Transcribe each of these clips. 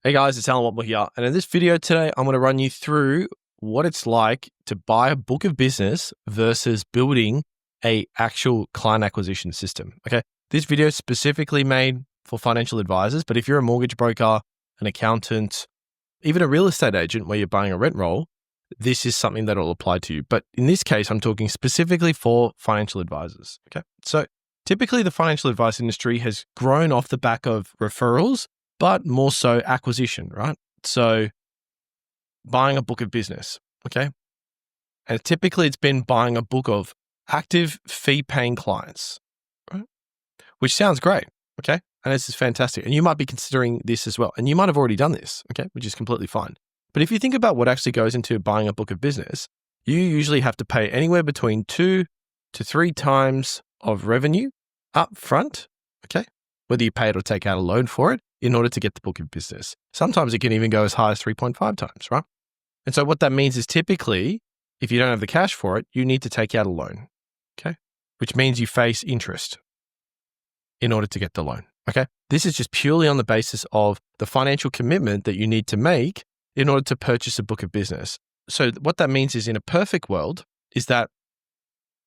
Hey guys, it's Allan Whatmore here. And in this video today, I'm going to run you through what it's like to buy a book of business versus building a actual client acquisition system. Okay. This video is specifically made for financial advisors, but if you're a mortgage broker, an accountant, even a real estate agent where you're buying a rent roll, this is something that will apply to you. But in this case, I'm talking specifically for financial advisors. Okay. So typically the financial advice industry has grown off the back of referrals, but more so acquisition, right? So buying a book of business, okay? And typically it's been buying a book of active fee-paying clients, right? Which sounds great, okay? And this is fantastic. And you might be considering this as well. And you might have already done this, okay? Which is completely fine. But if you think about what actually goes into buying a book of business, you usually have to pay anywhere between 2 to 3 times of revenue up front, okay? Whether you pay it or take out a loan for it, in order to get the book of business. Sometimes it can even go as high as 3.5 times, right? And so what that means is typically, if you don't have the cash for it, you need to take out a loan, okay? Which means you face interest in order to get the loan, okay? This is just purely on the basis of the financial commitment that you need to make in order to purchase a book of business. So what that means is in a perfect world is that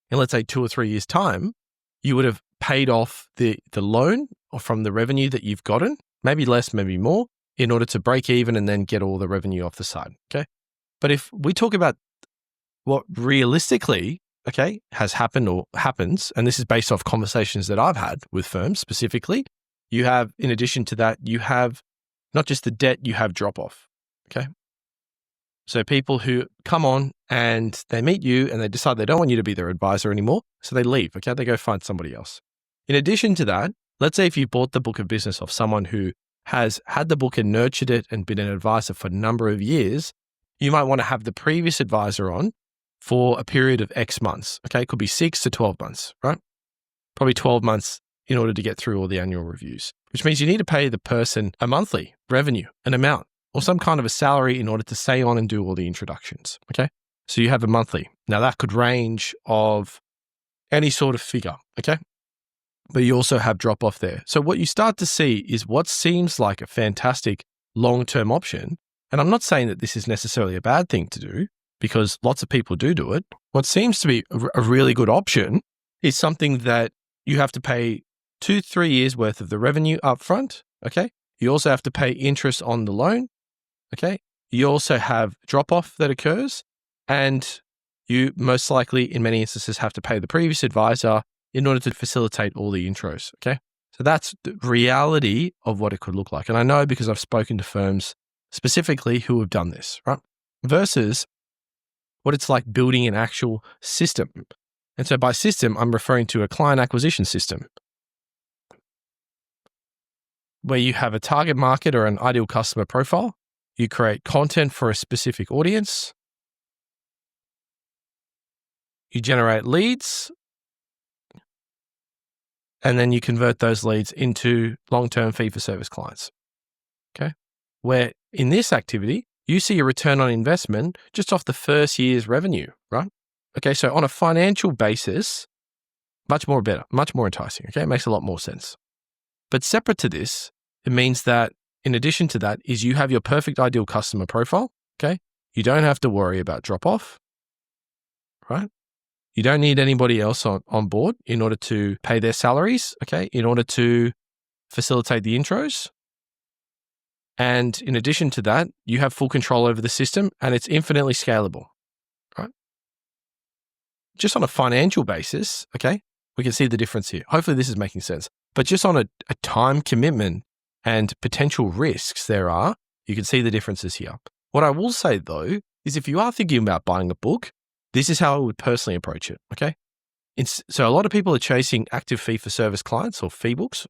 in, let's say, 2 or 3 years' time, you would have paid off the loan or from the revenue that you've gotten, maybe less, maybe more, in order to break even and then get all the revenue off the side, okay? But if we talk about what realistically, okay, has happened or happens, and this is based off conversations that I've had with firms specifically, you have, in addition to that, you have not just the debt, you have drop-off, okay? So people who come on and they meet you and they decide they don't want you to be their advisor anymore, so they leave, okay? They go find somebody else. In addition to that, let's say if you bought the book of business of someone who has had the book and nurtured it and been an advisor for a number of years, you might want to have the previous advisor on for a period of X months. Okay, it could be 6 to 12 months, right? Probably 12 months in order to get through all the annual reviews, which means you need to pay the person a monthly revenue, an amount, or some kind of a salary in order to stay on and do all the introductions. Okay, so you have a monthly. Now that could range of any sort of figure. Okay. But you also have drop off there. So what you start to see is what seems like a fantastic long-term option. And I'm not saying that this is necessarily a bad thing to do because lots of people do it. What seems to be a really good option is something that you have to pay 2-3 years worth of the revenue up front. Okay. You also have to pay interest on the loan. Okay. You also have drop off that occurs, and you most likely in many instances have to pay the previous advisor in order to facilitate all the intros, okay? So that's the reality of what it could look like. And I know because I've spoken to firms specifically who have done this, right? Versus what it's like building an actual system. And so by system, I'm referring to a client acquisition system where you have a target market or an ideal customer profile. You create content for a specific audience. You generate leads. And then you convert those leads into long-term fee-for-service clients, okay? Where in this activity, you see a return on investment just off the first year's revenue, right? Okay, so on a financial basis, much more better, much more enticing, okay? It makes a lot more sense. But separate to this, it means that in addition to that is you have your perfect ideal customer profile, okay? You don't have to worry about drop-off, right? You don't need anybody else on board in order to pay their salaries, okay, in order to facilitate the intros. And in addition to that, you have full control over the system and it's infinitely scalable, right? Just on a financial basis, okay, we can see the difference here. Hopefully this is making sense. But just on a time commitment and potential risks there are, you can see the differences here. What I will say though, is if you are thinking about buying a book, this is how I would personally approach it, okay? So a lot of people are chasing active fee-for-service clients or fee books,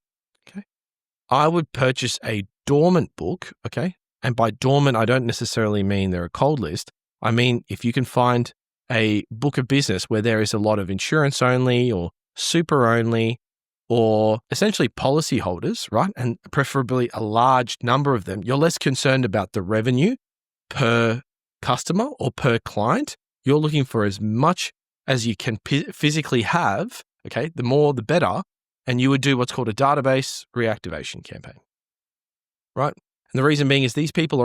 okay? I would purchase a dormant book, okay? And by dormant, I don't necessarily mean they're a cold list. I mean, if you can find a book of business where there is a lot of insurance only or super only or essentially policy holders, right? And preferably a large number of them, you're less concerned about the revenue per customer or per client. You're looking for as much as you can physically have, okay? The more, the better. And you would do what's called a database reactivation campaign, right? And the reason being is these people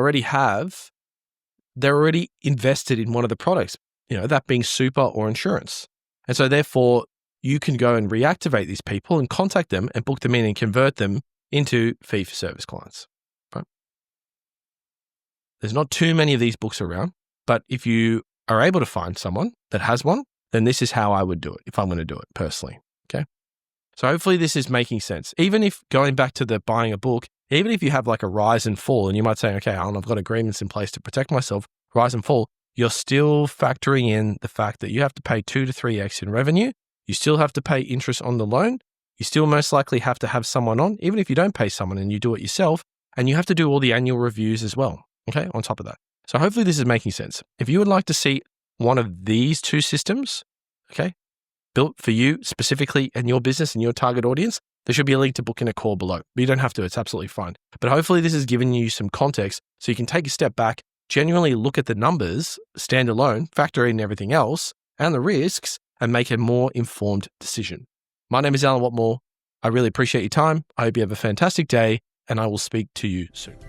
they're already invested in one of the products, that being super or insurance. And so therefore, you can go and reactivate these people and contact them and book them in and convert them into fee-for-service clients. Right? There's not too many of these books around, but if you are able to find someone that has one, then this is how I would do it if I'm going to do it personally. Okay. So hopefully this is making sense. Even if going back to the buying a book, even if you have like a rise and fall and you might say, okay, Allan, I've got agreements in place to protect myself, rise and fall, you're still factoring in the fact that you have to pay 2 to 3x in revenue. You still have to pay interest on the loan. You still most likely have to have someone on, even if you don't pay someone and you do it yourself, and you have to do all the annual reviews as well. Okay. On top of that. So hopefully this is making sense. If you would like to see one of these two systems, okay, built for you specifically and your business and your target audience, there should be a link to book in a call below. But you don't have to, it's absolutely fine. But hopefully this has given you some context so you can take a step back, genuinely look at the numbers, standalone, factor in everything else and the risks and make a more informed decision. My name is Allan Whatmore. I really appreciate your time. I hope you have a fantastic day and I will speak to you soon.